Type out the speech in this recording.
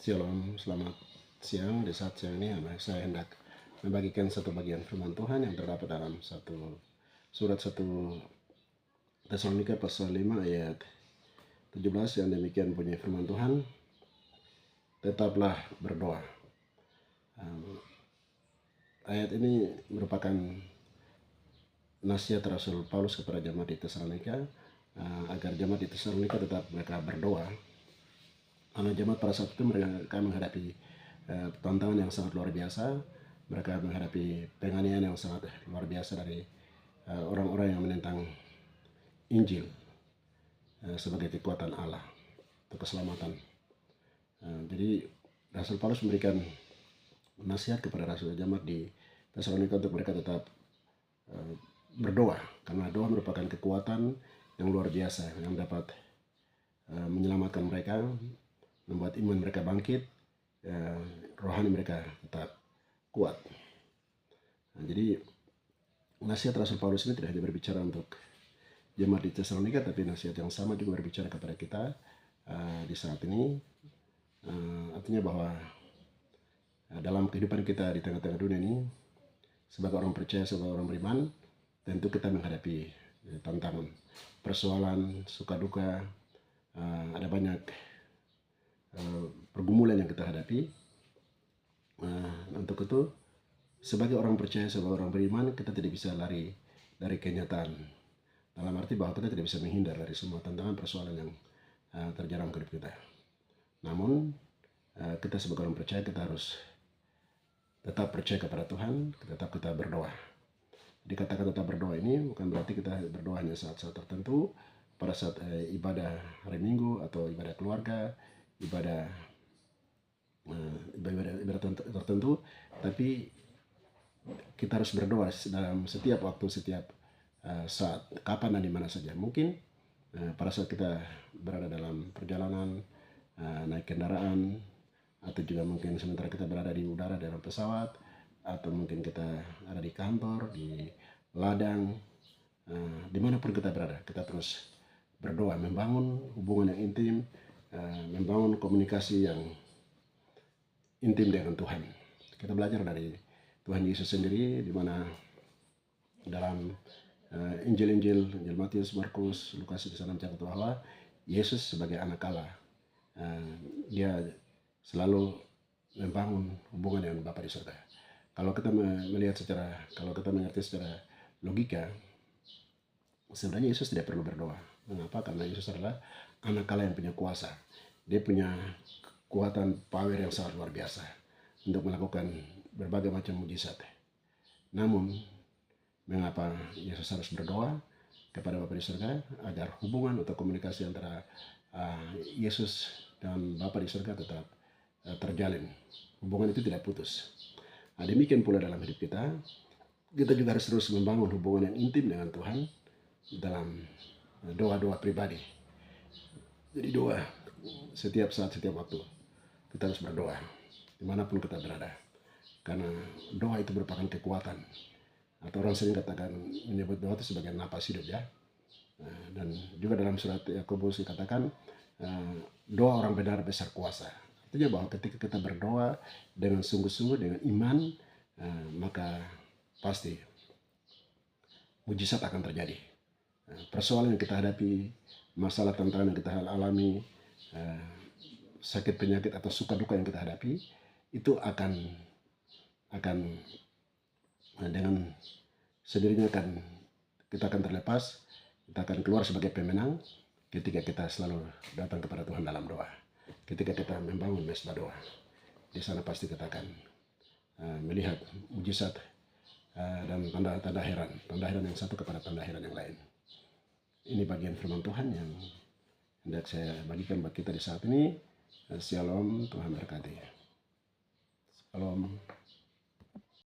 Shalom, selamat siang. Di saat siang ini saya hendak membagikan satu bagian firman Tuhan yang terdapat dalam surat 1 Tesalonika pasal 5 ayat 17 yang demikian bunyi firman Tuhan, tetaplah berdoa. Ayat ini merupakan nasihat Rasul Paulus kepada jemaat di Tesalonika agar jemaat di Tesalonika tetap mereka berdoa. Karena jemaat pada saat itu mereka menghadapi tantangan yang sangat luar biasa. Mereka menghadapi penganiayaan yang sangat luar biasa dari orang-orang yang menentang Injil sebagai kekuatan Allah untuk keselamatan. Jadi Rasul Paulus memberikan nasihat kepada Rasul jemaat di Tesalonika untuk mereka tetap berdoa, karena doa merupakan kekuatan yang luar biasa yang dapat menyelamatkan mereka, membuat iman mereka bangkit, rohani mereka tetap kuat. Jadi nasihat Rasul Paulus ini tidak hanya berbicara untuk jemaat di Tesalonika, tapi nasihat yang sama juga berbicara kepada kita di saat ini. Artinya bahwa dalam kehidupan kita di tengah-tengah dunia ini, sebagai orang percaya, sebagai orang beriman, tentu kita menghadapi tantangan, persoalan, suka duka, ada banyak pergumulan yang kita hadapi. Untuk itu, sebagai orang percaya, sebagai orang beriman, kita tidak bisa lari dari kenyataan. Dalam arti bahwa kita tidak bisa menghindar dari semua tantangan, persoalan yang terjadi dalam hidup kita. Namun, kita sebagai orang percaya, kita harus tetap percaya kepada Tuhan, tetap kita berdoa. Dikatakan tetap berdoa ini bukan berarti kita berdoa hanya saat-saat tertentu, pada saat ibadah hari Minggu atau ibadah keluarga, ibadah tertentu, tapi kita harus berdoa dalam setiap waktu, setiap saat, kapan dan di mana saja. Mungkin pada saat kita berada dalam perjalanan, naik kendaraan, atau juga mungkin sementara kita berada di udara dalam pesawat, atau mungkin kita ada di kantor, di ladang, dimanapun kita berada, kita terus berdoa, membangun hubungan yang intim, membangun komunikasi yang intim dengan Tuhan. Kita belajar dari Tuhan Yesus sendiri, di mana dalam Injil Matius, Markus, Lukas di sana mencatat bahwa Yesus sebagai anak Allah, dia selalu membangun hubungan dengan Bapa di surga. Kalau kita kalau kita mengerti secara logika, sebenarnya Yesus tidak perlu berdoa. Mengapa? Karena Yesus adalah anak Allah yang punya kuasa. Dia punya kekuatan power yang sangat luar biasa untuk melakukan berbagai macam mujizat. Namun, mengapa Yesus harus berdoa kepada Bapa di surga agar hubungan atau komunikasi antara Yesus dan Bapa di surga tetap terjalin. Hubungan itu tidak putus. Demikian pula dalam hidup kita juga harus terus membangun hubungan yang intim dengan Tuhan dalam doa-doa pribadi. Jadi doa setiap saat, setiap waktu kita harus berdoa dimanapun kita berada, karena doa itu merupakan kekuatan, atau orang sering menyebut doa itu sebagai napas hidup, ya. Dan juga dalam surat Yakobus dikatakan doa orang benar besar kuasa. Artinya bahwa ketika kita berdoa dengan sungguh-sungguh, dengan iman, maka pasti mujizat akan terjadi. Persoalan yang kita hadapi, masalah tantangan yang kita alami, sakit penyakit atau suka duka yang kita hadapi, itu akan dengan sendirinya kita akan terlepas, kita akan keluar sebagai pemenang ketika kita selalu datang kepada Tuhan dalam doa. Ketika kita membangun mesbah doa, di sana pasti kita akan melihat mujizat dan tanda heran yang satu kepada tanda heran yang lain. Ini bagian firman Tuhan yang hendak saya bagikan bagi kita di saat ini. Shalom, Tuhan berkati. Shalom.